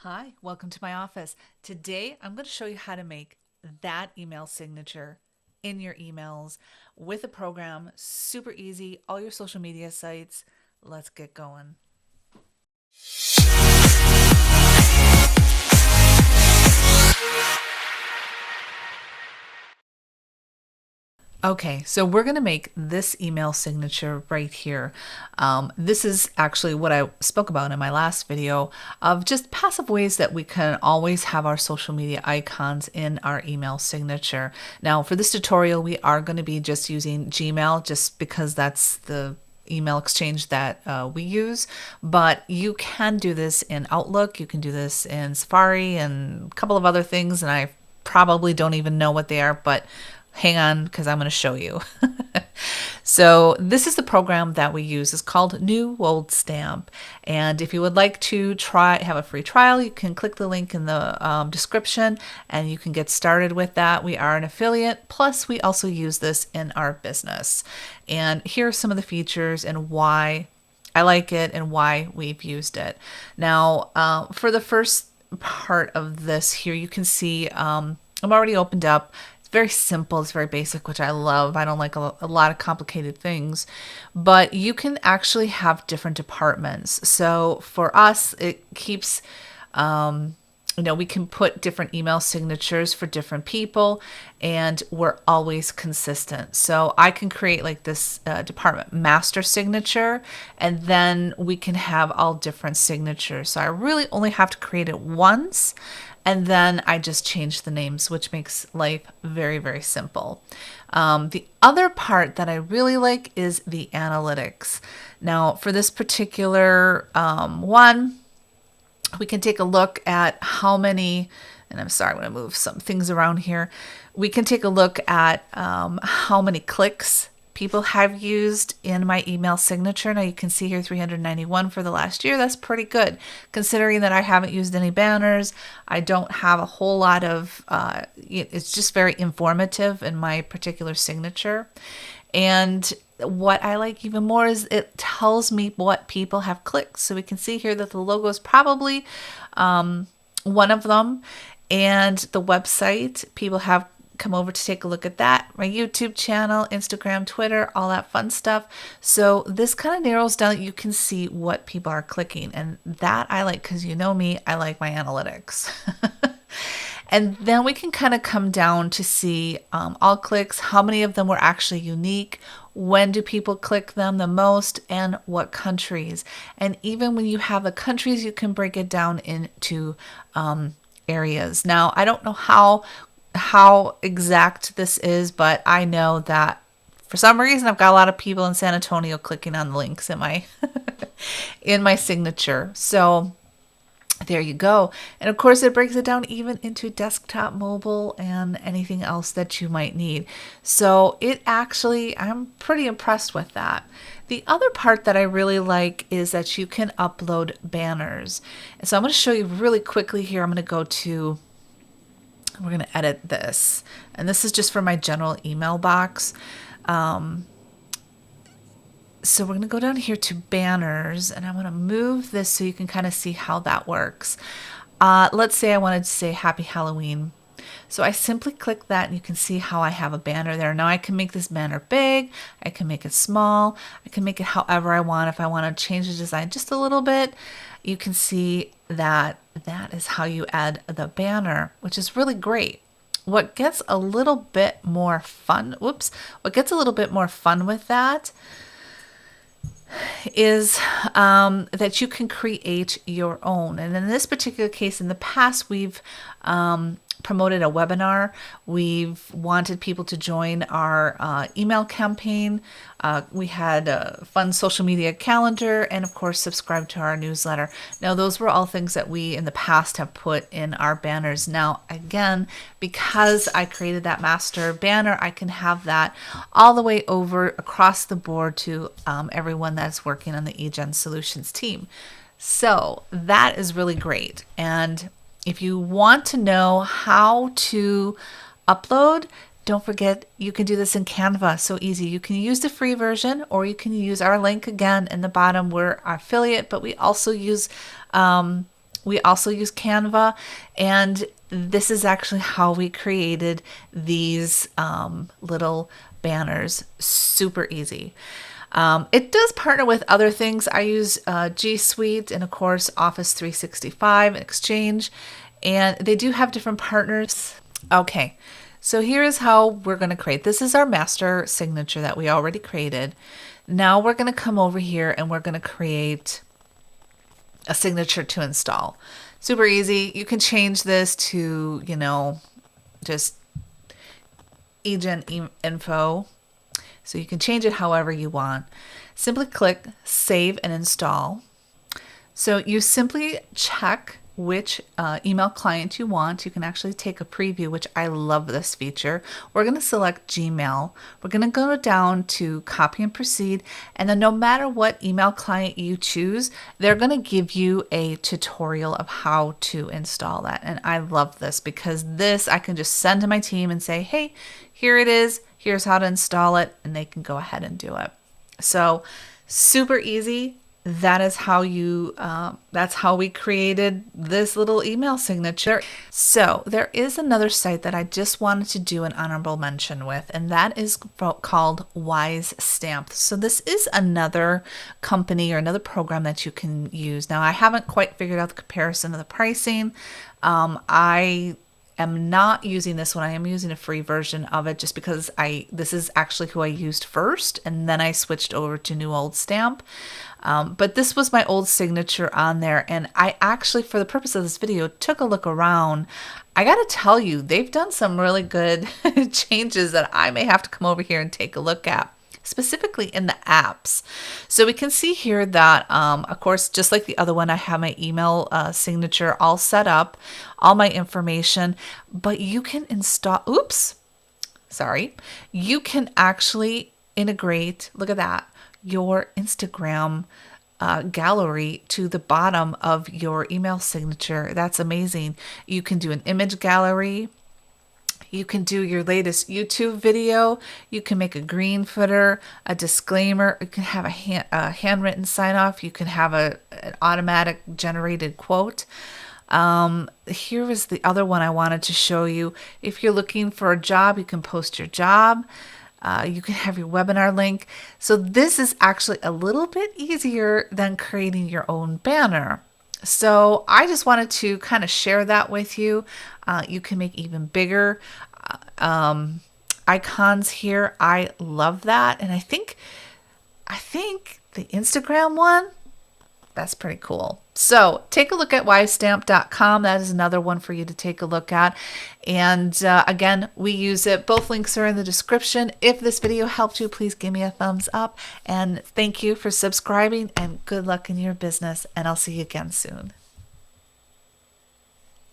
Hi, welcome to my office. Today, I'm going to show you how to make that email signature in your emails with a program. Super easy, all your social media sites. Let's get going. Okay, so we're going to make this email signature right here. This is actually what I spoke about in my last video of just passive ways that we can always have our social media icons in our email signature. Now, for this tutorial, we are going to be just using Gmail just because that's the email exchange that we use, but you can do this in Outlook, you can do this in Safari and a couple of other things, and I probably don't even know what they are, but hang on because I'm going to show you. So this is the program that we use. It's called New Old Stamp. And if you would like to have a free trial, you can click the link in the description and you can get started with that. We are an affiliate. Plus, we also use this in our business. And here are some of the features and why I like it and why we've used it. Now, for the first part of this here, you can see I'm already opened up. It's very simple. It's very basic, which I love. I don't like a lot of complicated things, but you can actually have different departments. So for us, it keeps, we can put different email signatures for different people and we're always consistent. So I can create like this department master signature and then we can have all different signatures. So I really only have to create it once and then I just change the names, which makes life very, very simple. The other part that I really like is the analytics. Now, for this particular one, we can take a look at how many, and I'm sorry, I'm going to move some things around here. We can take a look at how many clicks people have used in my email signature. Now you can see here 391 for the last year. That's pretty good considering that I haven't used any banners. I don't have a whole lot of, it's just very informative in my particular signature. And what I like even more is it tells me what people have clicked. So we can see here that the logo is probably one of them. And the website, people have come over to take a look at that. My YouTube channel, Instagram, Twitter, all that fun stuff. So this kind of narrows down, you can see what people are clicking. And that I like because you know me, I like my analytics. And then we can kind of come down to see all clicks, how many of them were actually unique, when do people click them the most, and what countries. And even when you have the countries, you can break it down into areas. Now, I don't know how exact this is, but I know that for some reason I've got a lot of people in San Antonio clicking on the links in my in my signature. So there you go. And of course, it breaks it down even into desktop, mobile, and anything else that you might need. So it actually, I'm pretty impressed with that. The other part that I really like is that you can upload banners. And so I'm going to show you really quickly here. We're going to edit this. And this is just for my general email box. So we're going to go down here to banners and I'm going to move this so you can kind of see how that works. Let's say I wanted to say Happy Halloween. So I simply click that and you can see how I have a banner there. Now I can make this banner big, I can make it small, I can make it however I want. If I want to change the design just a little bit, you can see that that is how you add the banner, which is really great. What gets a little bit more fun, what gets a little bit more fun with that is that you can create your own. And in this particular case, in the past, we've promoted a webinar. We've wanted people to join our email campaign. We had a fun social media calendar and of course subscribe to our newsletter. Now those were all things that we in the past have put in our banners. Now again, because I created that master banner, I can have that all the way over across the board to everyone that's working on the eGen Solutions team. So that is really great. And if you want to know how to upload, don't forget you can do this in Canva. So easy. You can use the free version or you can use our link again in the bottom. We're our affiliate, but we also use We also use Canva, and this is actually how we created these little banners. Super easy. It does partner with other things. I use G Suite and, of course, Office 365 and Exchange, and they do have different partners. Okay, so here is how we're going to create. This is our master signature that we already created. Now we're going to come over here and we're going to create a signature to install. Super easy. You can change this to, just eGen info. So you can change it however you want. Simply click Save and Install. So you simply check which email client you want. You can actually take a preview, which I love this feature. We're going to select Gmail. We're going to go down to Copy and Proceed. And then no matter what email client you choose, they're going to give you a tutorial of how to install that. And I love this because this I can just send to my team and say, hey, here it is. Here's how to install it. And they can go ahead and do it. So super easy. That is how that's how we created this little email signature. So there is another site that I just wanted to do an honorable mention with, and that is called Wise Stamp. So this is another company or another program that you can use. Now, I haven't quite figured out the comparison of the pricing. I am not using this one. I am using a free version of it just because this is actually who I used first, and then I switched over to New Old Stamp. But this was my old signature on there, and I actually, for the purpose of this video, took a look around. I gotta tell you, they've done some really good changes that I may have to come over here and take a look at, specifically in the apps. So we can see here that, of course, just like the other one, I have my email signature all set up, all my information, but you can install, you can actually integrate, look at that, your Instagram gallery to the bottom of your email signature. That's amazing. You can do an image gallery. You can do your latest YouTube video. You can make a green footer, a disclaimer. You can have a handwritten sign off. You can have an automatic generated quote. Here is the other one I wanted to show you. If you're looking for a job, you can post your job. You can have your webinar link. So this is actually a little bit easier than creating your own banner. So I just wanted to kind of share that with you. You can make even bigger icons here. I love that. And I think the Instagram one, that's pretty cool. So take a look at wisestamp.com. That is another one for you to take a look at. And again, we use it. Both links are in the description. If this video helped you, please give me a thumbs up. And thank you for subscribing, and good luck in your business. And I'll see you again soon.